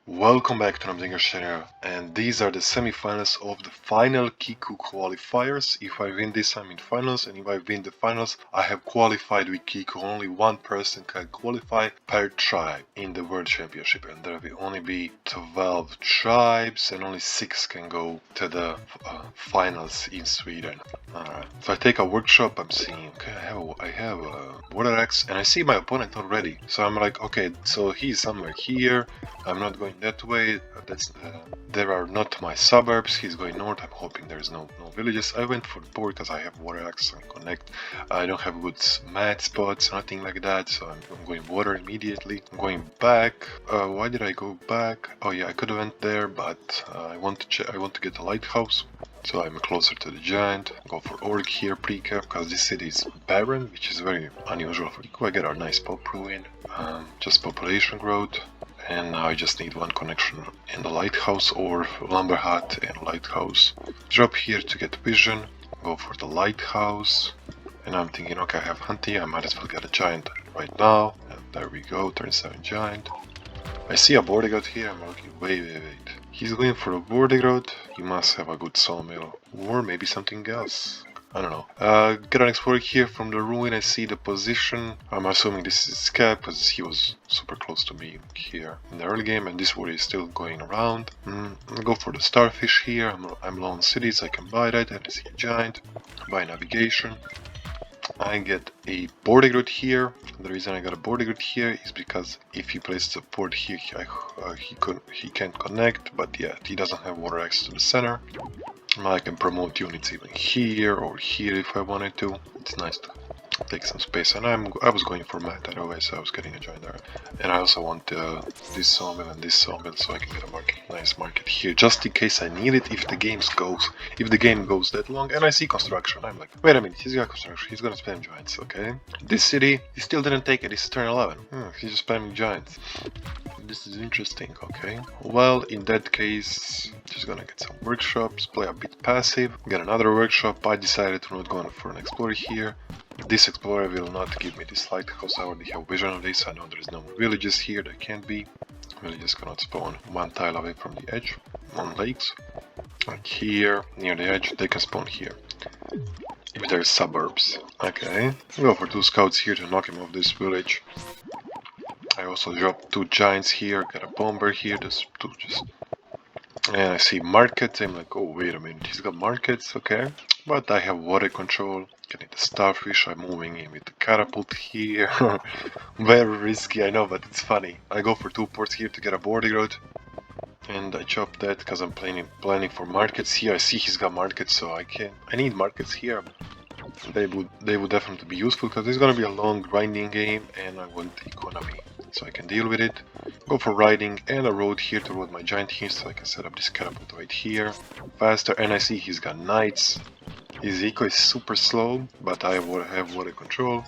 Welcome back to Namzinger channel, and these are the semifinals of the final Kiku qualifiers. If I win this, I'm in finals, and if I win the finals, I have qualified with Kiku. Only one person can qualify per tribe in the World Championship, and there will only be 12 tribes, and only 6 can go to the finals in Sweden. Alright, so I take a workshop. I'm seeing, okay, I have a water axe, and I see my opponent already. So I'm like, okay, so he's somewhere here. I'm not going that way. There are not my suburbs. He's going north. I'm hoping there's no villages. I went for the board because I have water axe and connect. I don't have good mat spots, nothing like that. So I'm going water immediately. I'm going back. Why did I go back? Oh yeah, I could have went there, but I want to get a lighthouse. So I'm closer to the giant. Go for orc here pre-cap because this city is barren, which is very unusual for Kiku. I get a nice pop ruin, just population growth. And now I just need one connection in the lighthouse or lumber hut and lighthouse. Drop here to get vision, go for the lighthouse. And I'm thinking, okay, I have hunting, I might as well get a giant right now. And there we go, turn 7 giant. I see a bodyguard here, I'm looking, wait. He's going for a bodyguard, he must have a good sawmill. Or maybe something else. I don't know. Get an explorer here from the ruin. I see the position. I'm assuming this is Cap because he was super close to me here in the early game, and this warrior is still going around. I'll go for the starfish here. I'm low on cities. I can buy that, and I see a giant. Buy navigation. I get a boarding route here. The reason I got a boarding route here is because if he places a port here, he can't connect. But yeah, he doesn't have water access to the center. I can promote units even here or here if I wanted to. It's nice to take some space, and I was going for mat otherwise, so I was getting a giant there. And I also want this sawmill and this sawmill, so I can get a nice market here, just in case I need it if the game goes that long. And I see construction. I'm like, wait a minute, he's got construction. He's gonna spam giants, okay? This city, he still didn't take it. This is turn 11. He's just spamming giants. This is interesting, okay? Well, in that case, just gonna get some workshops, play a bit passive, get another workshop. I decided to not go for an explorer here. This explorer will not give me this lighthouse. I already have vision of this. I know there's no more villages here. There can't be. Villages cannot spawn one tile away from the edge on lakes. Like here, near the edge, they can spawn here. If there's suburbs. Okay. Go for 2 scouts here to knock him off this village. I also dropped 2 giants here, got a bomber here, just and I see markets. I'm like, oh wait a minute, he's got markets, okay. But I have water control, getting the starfish, I'm moving in with the catapult here. Very risky, I know, but it's funny. I go for 2 ports here to get a boarding road. And I chop that because I'm planning for markets here. I see he's got markets, so I need markets here. They would definitely be useful because it's gonna be a long grinding game, and I want the economy, so I can deal with it. Go for riding and a road here to road my giant here, so I can set up this catapult right here faster. And I see he's got knights. His eco is super slow, but I have water control.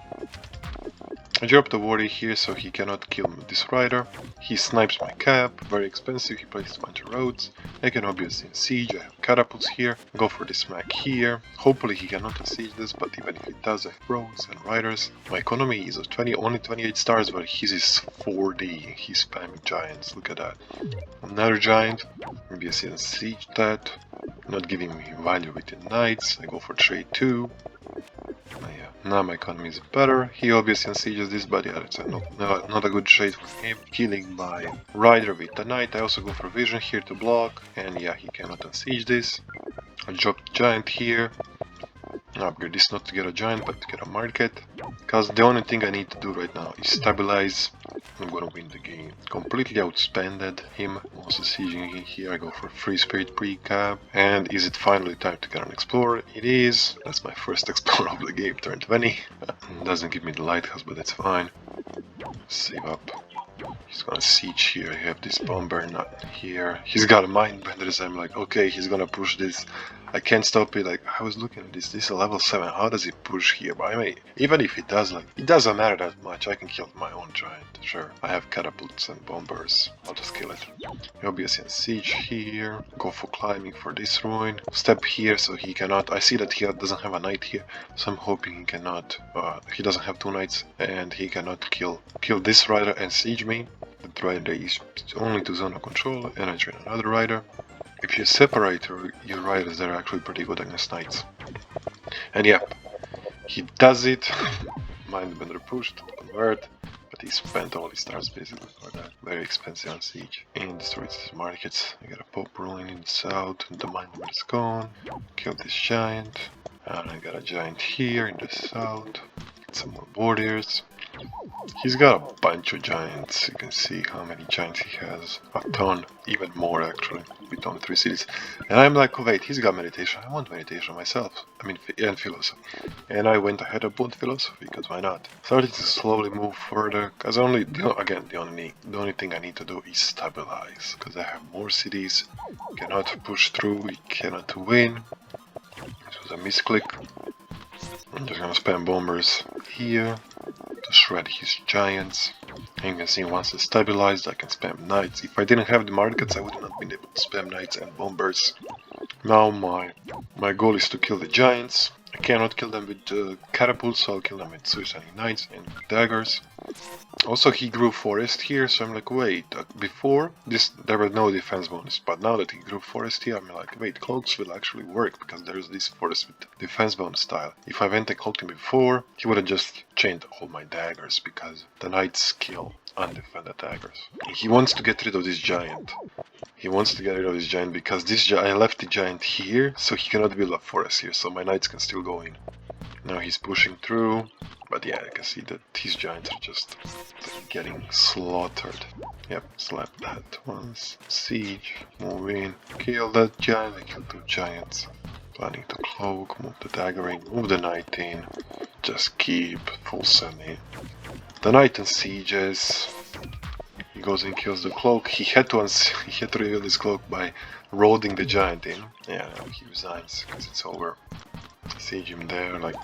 I drop the warrior here so he cannot kill this rider. He snipes my cap, very expensive, he places a bunch of roads. I can obviously siege, I have catapults here. Go for this smack here. Hopefully he cannot siege this, but even if it does, I have roads and riders. My economy is of only 28 stars, but his is 40. He's spamming giants, look at that. Another giant, obviously siege that. Not giving me value with the knights. I go for trade 2. Now my economy is better. He obviously sieges this, but yeah, it's not a good trade for him. Killing my rider with the knight. I also go for vision here to block, and yeah, he cannot unsiege this. I drop the giant here. I upgrade this not to get a giant, but to get a market. Because the only thing I need to do right now is stabilize. I'm gonna win the game. Completely outspended him. Also sieging in here. I go for free spirit pre-cap. And is it finally time to get an explorer? It is. That's my first explorer of the game, turn 20. Doesn't give me the lighthouse, but that's fine. Save up. He's gonna siege here. I have this bomber not here. He's got a mind bender, so I'm like, okay, he's gonna push this. I can't stop it. Like, I was looking at this. This is level 7. How does he push here? But I mean, even if it does, like, it doesn't matter that much. I can kill my own giant. Sure. I have catapults and bombers. I'll just kill it. Obviously, siege here. Go for climbing for this ruin. Step here so he cannot. I see that he doesn't have a knight here, so I'm hoping he cannot. He doesn't have 2 knights, and he cannot kill this rider and siege me. That rider is only to zone of control, and I train another rider. If you separate your riders, they're actually pretty good against knights. And yep, he does it. Mindbender pushed, convert, but he spent all his stars basically for that. Very expensive on siege. And destroys his markets. I got a pop rolling in the south, and the Mindbender is gone. Kill this giant. And I got a giant here in the south. Get some more warriors. He's got a bunch of giants. You can see how many giants he has. A ton, even more actually, with only 3 cities. And I'm like, oh wait, he's got meditation. I want meditation myself. I mean, and philosophy. And I went ahead and bought philosophy, because why not? Started to slowly move further, because the only thing I need to do is stabilize. Because I have more cities. Cannot push through, we cannot win. This was a misclick. I'm just gonna spam bombers here to shred his giants. And you can see once it's stabilized, I can spam knights. If I didn't have the markets, I would not been able to spam knights and bombers. Now my goal is to kill the giants. I cannot kill them with catapults, so I'll kill them with suiciding knights and daggers. Also, he grew forest here, so I'm like, wait, before this there were no defense bonus, but now that he grew forest here, I'm like, wait, cloaks will actually work, because there's this forest with defense bonus style. If I went and cloaked him before, he would have just chained all my daggers, because the knights kill undefended daggers. He wants to get rid of this giant. He wants to get rid of this giant because I left the giant here, so he cannot build a forest here, so my knights can still go in. Now he's pushing through, but yeah, I can see that these giants are just getting slaughtered. Yep, slap that once. Siege, move in, kill that giant, I killed 2 giants. Planning to cloak, move the dagger in, move the knight in, just keep full semi. The knight and sieges. He goes and kills the cloak. He had to reveal his cloak by roading the giant in. Yeah, now he resigns because it's over. Siege him there, like,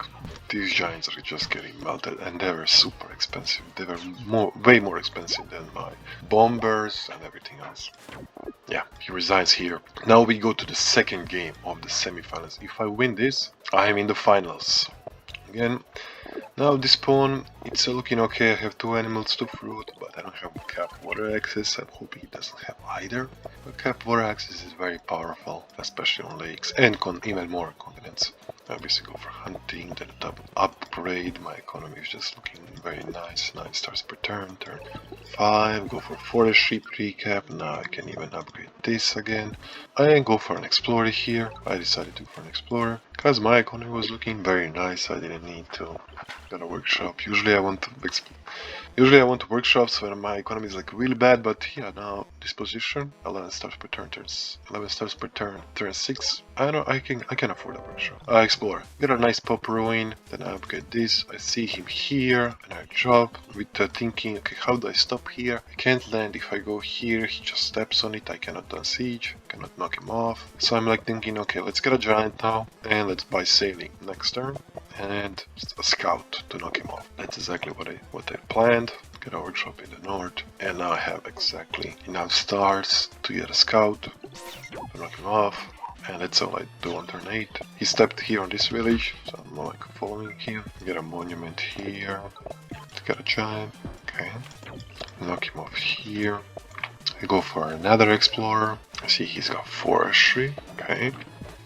these giants are just getting melted, and they were super expensive. They were way more expensive than my bombers and everything else. Yeah, he resigns here. Now we go to the second game of the semifinals. If I win this, I am in the finals. Again, now this pawn, it's looking okay. I have 2 animals to fruit, but I don't have cap water access. I'm hoping he doesn't have either. But cap water access is very powerful, especially on lakes, and even more continents. Obviously go for hunting, then a double upgrade. My economy is just looking very nice. 9 stars per turn, turn 5. Go for forestry recap. Now I can even upgrade this again. I go for an explorer here. I decided to go for an explorer because my economy was looking very nice. I didn't need to go to workshop. Usually I want to workshops when my economy is like really bad, but yeah, now this position, 11 stars per turn, turns 11 stars per turn, turn 6. I can afford a workshop. I explore, get a nice pop ruin, then I upgrade this. I see him here, and I drop with thinking, okay, how do I stop here? I can't land. If I go here, he just steps on it. I cannot done siege, cannot knock him off. So I'm like thinking, okay, let's get a giant now, and let's buy sailing next turn, and a scout to knock him off. That's exactly what I planned. Get a workshop in the north, and now I have exactly enough stars to get a scout to knock him off, and that's all I do on turn 8. He stepped here on this village, so I'm like following him. Get a monument here to get a giant. Okay, knock him off here. I go for another explorer. I see he's got forestry. Okay,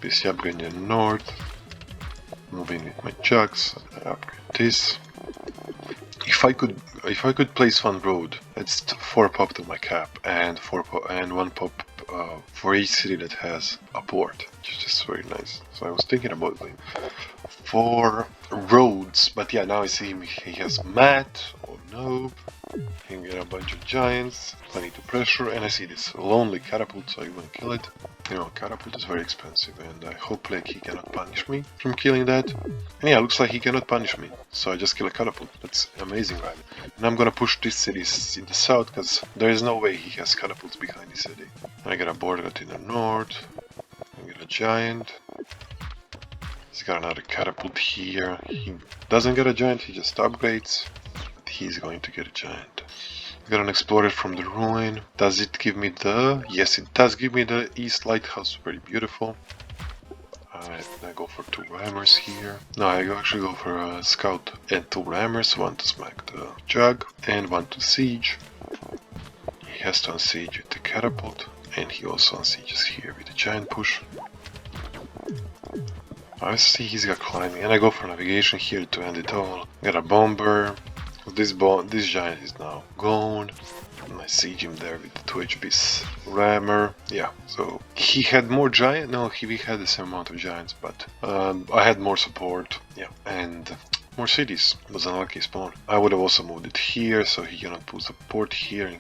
PC upgrade in the north. Moving with my chucks. I upgrade this. If I could place 1 road, it's 4 pop to my cap, and 1 pop for each city that has a port, which is just very nice. So I was thinking about doing 4 roads, but yeah, now I see him, he has mat or no. He can get a bunch of giants, plenty to pressure, and I see this lonely catapult, so I won't kill it. You know, catapult is very expensive, and I hope like he cannot punish me from killing that. And yeah, looks like he cannot punish me, so I just kill a catapult. That's amazing, right? And I'm gonna push these cities in the south, because there is no way he has catapults behind the city. I get a border in the north, I get a giant. He's got another catapult here. He doesn't get a giant, he just upgrades. But he's going to get a giant. Got an explorer from the ruin. Does it give me the... Yes, it does give me the east lighthouse. Very beautiful. Alright, I go for 2 rammers here. No, I actually go for a scout and 2 rammers. 1 to smack the jug and 1 to siege. He has to unsiege with the catapult, and he also unsieges here with the giant push. I see he's got climbing, and I go for navigation here to end it all. Got a bomber. This giant is now gone. And I siege him there with the 2 HP rammer. Yeah, so he had more giant. No, we had the same amount of giants, but I had more support. Yeah, and more cities. It was an unlucky spawn. I would have also moved it here, so he cannot put support here and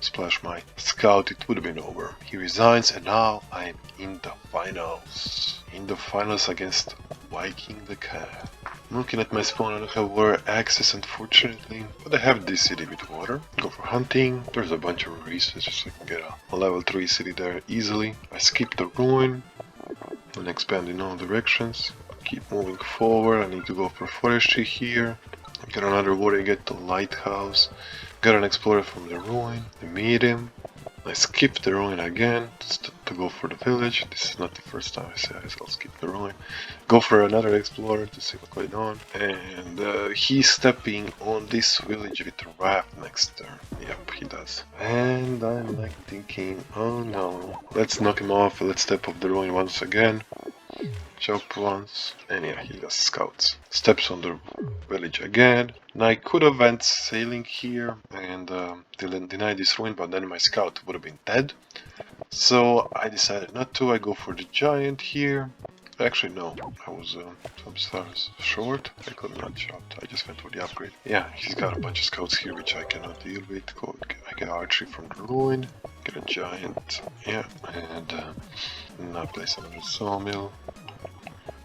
splash my scout. It would have been over. He resigns, and now I'm in the finals. In the finals against Viking the Cat. Looking at my spawn, I don't have water access, unfortunately, but I have this city with water. Go for hunting. There's a bunch of resources, so I can get a level 3 city there easily. I skip the ruin and expand in all directions. Keep moving forward. I need to go for forestry here. Get another water, get the lighthouse. Get an explorer from the ruin. I meet him. I skip the ruin again to go for the village. This is not the first time I say I'll skip the ruin. Go for another explorer to see what's going on. And he's stepping on this village with a raft next turn. Yep, he does. And I'm like thinking, oh no. Let's knock him off. Let's step off the ruin once again. Chop once, and yeah, he does scouts. Steps on the village again. And I could have went sailing here and deny this ruin, but then my scout would have been dead. So I decided not to. I go for the giant here. Actually, no, I was some stars short. I could not chop. I just went for the upgrade. Yeah, he's got a bunch of scouts here, which I cannot deal with. I get archery from the ruin. Get a giant. Yeah, and now place another sawmill.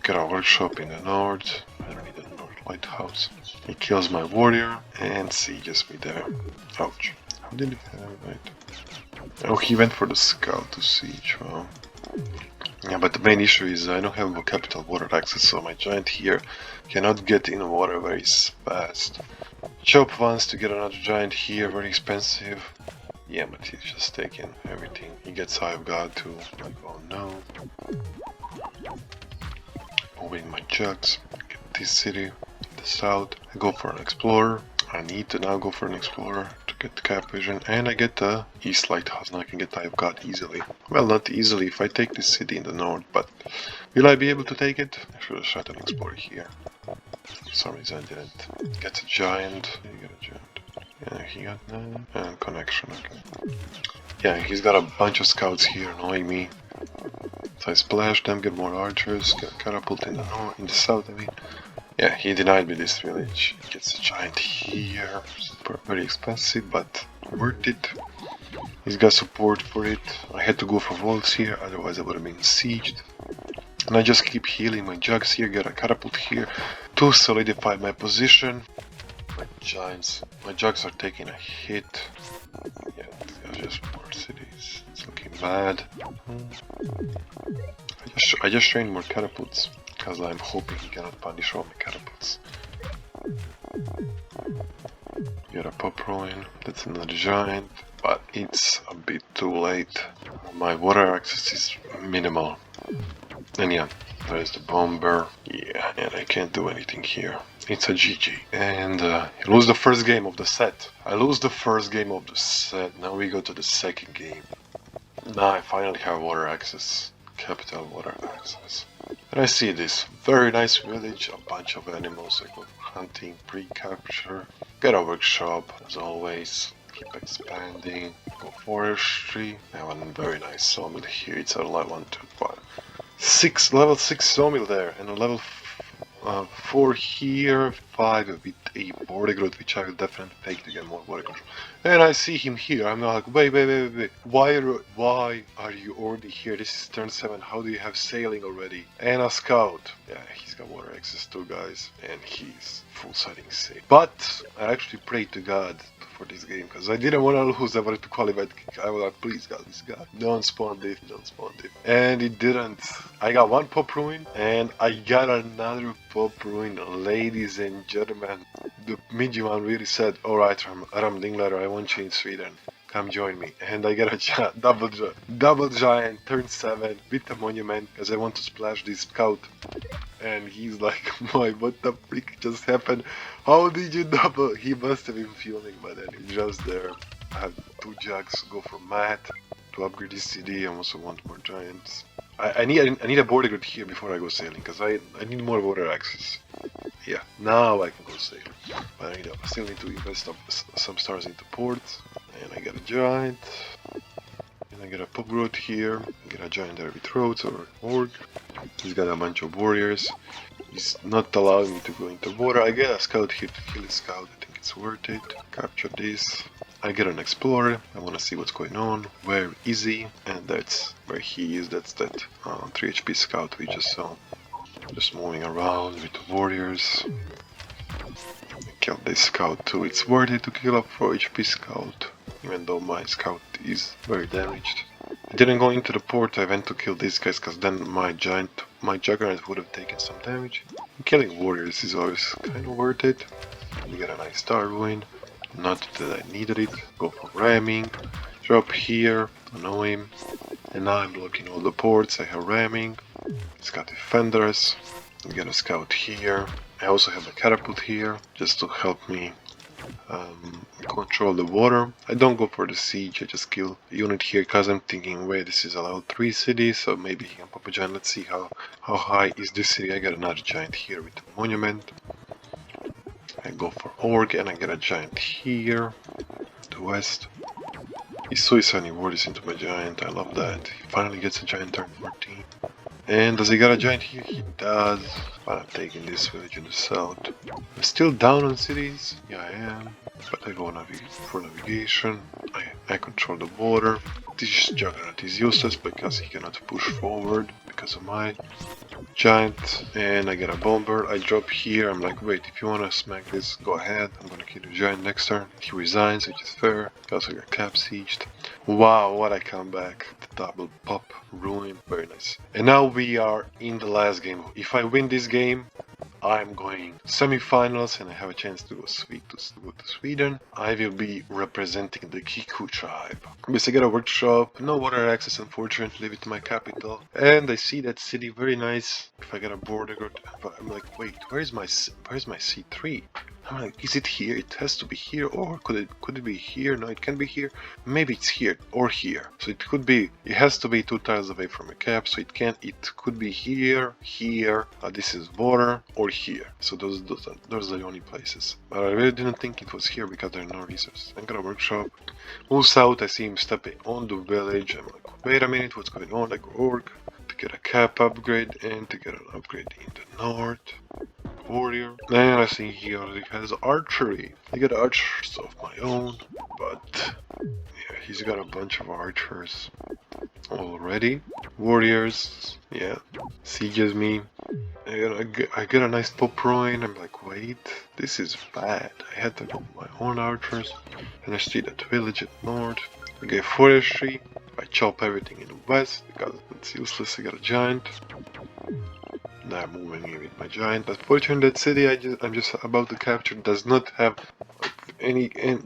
Get a workshop in the north. I don't need a north lighthouse. He kills my warrior and sieges me there. Ouch. How did he have it? Oh, he went for the scout to siege. Wow. Yeah, but the main issue is I don't have a capital water access, so my giant here cannot get in water very fast. Chop once to get another giant here, very expensive. Yeah, but he's just taking everything. He gets Eye of God too. Like, oh no. Moving my jugs, get this city, the south. I go for an explorer. I need to now go for an explorer to get the cap vision, and I get the east lighthouse. Now I can get Eye of God easily. Well, not easily if I take this city in the north, but will I be able to take it? I should have shot an explorer here. For some reason I didn't. Gets a giant. You get a giant. Yeah, he got that. And connection, okay. Yeah, he's got a bunch of scouts here annoying me. So I splash them, get more archers, get a catapult in the north, in the south, I mean. Yeah, he denied me this village. He gets a giant here. Super, very expensive, but worth it. He's got support for it. I had to go for volts here, otherwise I would have been sieged. And I just keep healing my jugs here, get a catapult here to solidify my position. My giants, my jugs are taking a hit. Yeah, these are just more cities. It's looking bad. I just trained more catapults because I'm hoping he cannot punish all my catapults. Get a pop ruin. That's another giant, but it's a bit too late. My water access is minimal. And yeah, there's the bomber. Yeah, and I can't do anything here. It's a GG. And I lose the first game of the set. I lose the first game of the set. Now we go to the second game. Now I finally have water access. Capital water access. And I see this very nice village, a bunch of animals. I go hunting, pre-capture. Get a workshop, as always. Keep expanding. Go forestry. I have a very nice sawmill here. It's a level 1, 2, 5. Level 6 sawmill there, and a level 4 here, 5 with a border growth, which I will definitely take to get more border control. And I see him here. I'm not like, wait. Why are you already here? This is turn 7. How do you have sailing already? And a scout. Yeah, he's got water access too, guys. And he's full sighting safe. But I actually prayed to God for this game because I didn't want to lose. I wanted to qualify. I was like, please God, don't spawn diff. And it didn't. I got one pop ruin and I got another pop ruin. Ladies and gentlemen, the midget really said, alright Ram Dingler, I want you in Sweden. Come join me. And I get a double giant turn 7 with a monument because I want to splash this scout. And he's like, what the freak just happened? How did you double? He must have been filming, but then he's just there. I have 2 jugs, go for math to upgrade this city. I also want more giants. I need a border grid here before I go sailing, because I need more water access. Yeah, now I can go sailing. But I still need to invest some stars into ports. And I got a giant. And I get a pop growth here. I get a giant there with roads or orc. He's got a bunch of warriors. He's not allowing me to go into water. I get a scout here to kill his scout. I think it's worth it. Capture this. I get an explorer. I want to see what's going on. Where is he? And that's where he is. That's that 3 HP scout we just saw. Just moving around with the warriors. Kill this scout too. It's worth it to kill a 4 HP scout. Even though my scout is very damaged. I didn't go into the port, I went to kill these guys because then my juggernaut would have taken some damage. Killing warriors is always kind of worth it. You get a nice star ruin. Not that I needed it. Go for ramming. Drop here, annoy him. And now I'm blocking all the ports. I have ramming. It's got defenders. I get a scout here. I also have a catapult here just to help me control the water. I don't go for the siege, I just kill a unit here because I'm thinking, wait, this is a level 3 city, so maybe he can pop a giant. Let's see how high is this city. I got another giant here with a monument. I go for orc and I get a giant here to west. He's suiciding warriors into my giant, I love that. He finally gets a giant turn 14. And does he got a giant here? He does. But I'm taking this village in the south. I'm still down on cities. Yeah, I am. But I go for navigation. I control the water. This juggernaut is useless because he cannot push forward because of my giant. And I get a bomber. I drop here. I'm like, wait, if you want to smack this, go ahead. I'm gonna kill the giant next turn. He resigns, which is fair. He also got cap sieged. Wow, what a comeback. The double pop ruin. Very nice. And now we are in the last game. If I win this game, I'm going semifinals and I have a chance to go to Sweden. I will be representing the Kiku tribe. Yes, I get a workshop, no water access unfortunately with my capital. And I see that city, very nice. If I get a border, but I'm like, wait, where's my C3? I'm like, is it here? It has to be here, or could it be here? No, it can be here. Maybe it's here or here. So it could be. It has to be 2 tiles away from a cap. So it can't. It could be here, here. This is water, or here. So those are the only places. But I really didn't think it was here because there are no resources. I got a workshop. Move south. I see him stepping on the village. I'm like, wait a minute, what's going on? I go orc to get a cap upgrade and to get an upgrade in the north. Warrior. And I see he already has archery. I got archers of my own, but yeah, he's got a bunch of archers already. Warriors, yeah, sieges me. I get a nice pop ruin. I'm like, wait, this is bad. I had to go with my own archers, and I see that village at north. I get forestry. I chop everything in the west because it's useless. I got a giant. Now I'm moving in with my giant. Unfortunately, that city I'm just about to capture does not have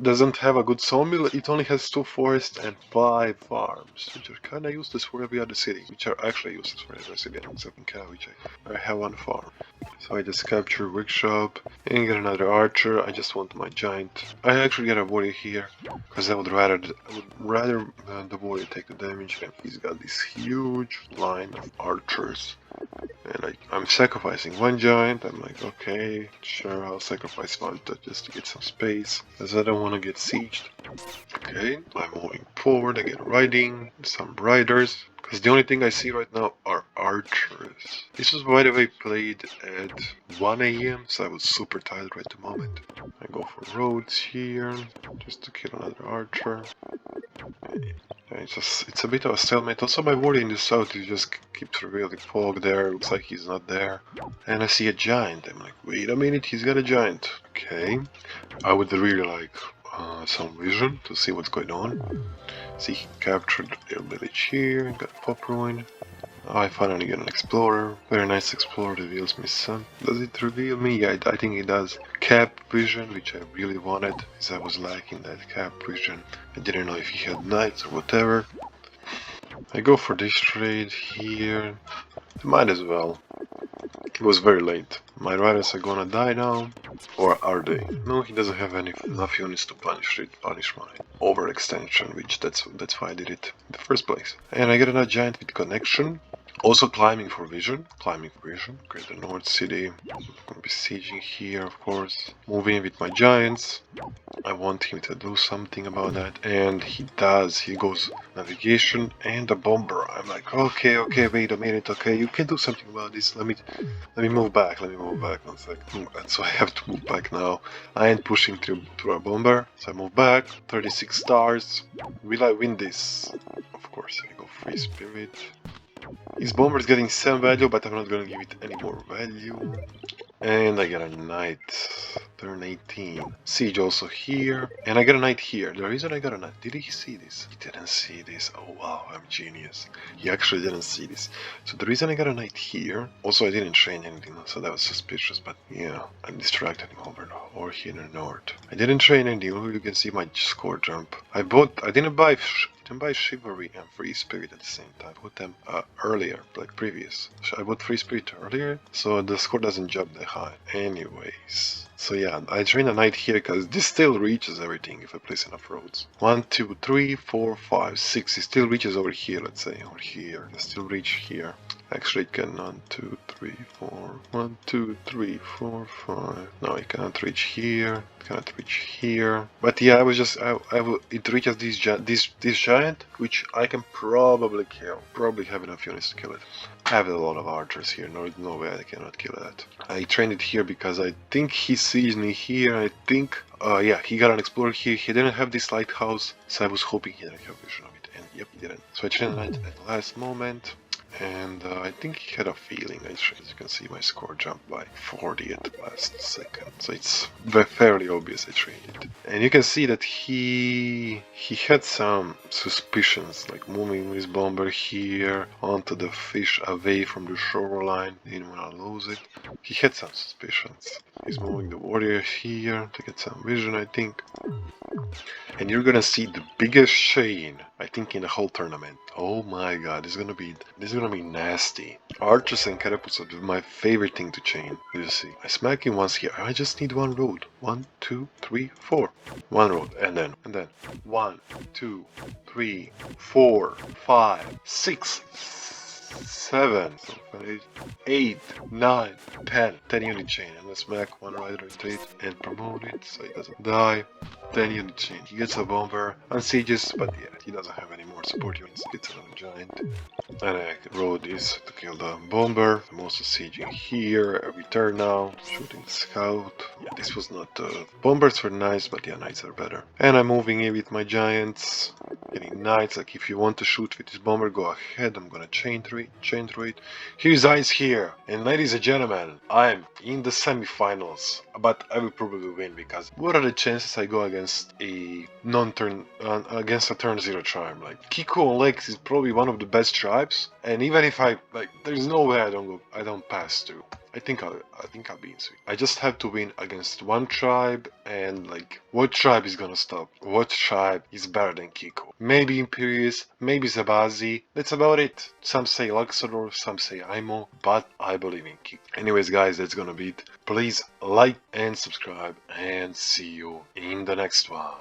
doesn't have a good sawmill. It only has 2 forests and 5 farms, which are kind of useless for every other city, which are actually useless for every city except in Cal, which I have 1 farm. So I just capture workshop and get another archer. I just want my giant. I actually get a warrior here because I would rather the warrior take the damage, and he's got this huge line of archers. And I'm sacrificing 1 giant. I'm like, okay, sure, I'll sacrifice 1 just to get some space, as I don't want to get sieged. Okay, I'm moving forward. I get riding, some riders, because the only thing I see right now are archers. This was, by the way, played at 1 AM, so I was super tired right at the moment. I go for roads here, just to kill another archer. It's a bit of a stalemate. Also, my warrior in the south, he just keeps revealing fog there. Looks like he's not there. And I see a giant. I'm like, wait a minute, he's got a giant. Okay. I would really like some vision to see what's going on. See, he captured a village here. Got a pop ruin. I finally get an explorer. Very nice explorer, reveals me some. Does it reveal me? Yeah, I think it does. Cap vision, which I really wanted, because I was lacking that cap vision. I didn't know if he had knights or whatever. I go for this trade here. Might as well. It was very late. My riders are gonna die now. Or are they? No, he doesn't have enough units to punish my overextension, which that's why I did it in the first place. And I get another giant with connection. Also climbing for vision. Create the North City. I'm gonna be sieging here, of course. Moving with my giants. I want him to do something about that, and he does. He goes navigation and a bomber. I'm like, okay, wait a minute, okay, you can do something about this. Let me move back. One second. So I have to move back now. I ain't pushing through a bomber, so I move back. 36 stars. Will I win this? Of course, I go free spirit. His bomber is getting 7 value, but I'm not gonna give it any more value. And I get a knight. Turn 18. Siege also here. And I got a knight here. The reason I got a knight... Did he see this? He didn't see this. Oh wow, I'm genius. He actually didn't see this. So the reason I got a knight here... Also, I didn't train anything, so that was suspicious. But yeah, I'm distracted over here in the north. I didn't train anything. You can see my score jump. I didn't buy Chivalry and Free Spirit at the same time. I bought them earlier, like previous. So I bought Free Spirit earlier, so the score doesn't jump that high. Anyways, so yeah, I train a knight here because this still reaches everything if I place enough roads. 1, 2, 3, 4, 5, 6. It still reaches over here, let's say, over here. It still reach here. Actually, it can 1, 2, 3, 4. 1, 2, 3, 4, 5. No, it cannot reach here. It cannot reach here. But yeah, it reaches this giant, which I can probably kill. Probably have enough units to kill it. I have a lot of archers here. No way I cannot kill that. I trained it here because I think he sees me here. I think, yeah, he got an explorer here. He didn't have this lighthouse, so I was hoping he didn't have vision of it. And yep, he didn't. So I trained it at the last moment. And I think he had a feeling. As you can see, my score jumped by 40 at the last second. So it's fairly obvious I trained it. And you can see that he had some suspicions, like moving his bomber here onto the fish away from the shoreline. Didn't want to lose it. He had some suspicions. He's moving the warrior here to get some vision, I think. And you're gonna see the biggest chain, I think, in the whole tournament. Oh my god, this is gonna be nasty. Archers and catapults are my favorite thing to chain. You see, I smack him once here. I just need one road. 1, 2, 3, 4. One road, and then 1, 2, 3, 4, 5, 6. 7, 8, 9, 10. 10 unit chain. And let's smack one rider rotate and promote it so he doesn't die. 10 unit chain. He gets a bomber and sieges, but yeah, he doesn't have any more support units. Gets another giant. And I road is to kill the bomber. I'm also sieging here every turn now. Shooting scout. Yeah, this was not... bombers were nice, but yeah, knights are better. And I'm moving in with my giants. Getting knights. Like if you want to shoot with this bomber, go ahead. I'm gonna chain through it. Here's ice here. And ladies and gentlemen, I'm in the semifinals. But I will probably win because what are the chances I go against a non-turn... against a turn 0 tribe? Like Kiku on Lex is probably one of the best tribes. And even if there's no way I don't pass through. I think I'll be in sweet. I just have to win against one tribe, and like, what tribe is gonna stop? What tribe is better than Kiku? Maybe Imperius, maybe Zabazi. That's about it. Some say Luxor, some say Aimo, but I believe in Kiku. Anyways, guys, that's gonna be it. Please like and subscribe, and see you in the next one.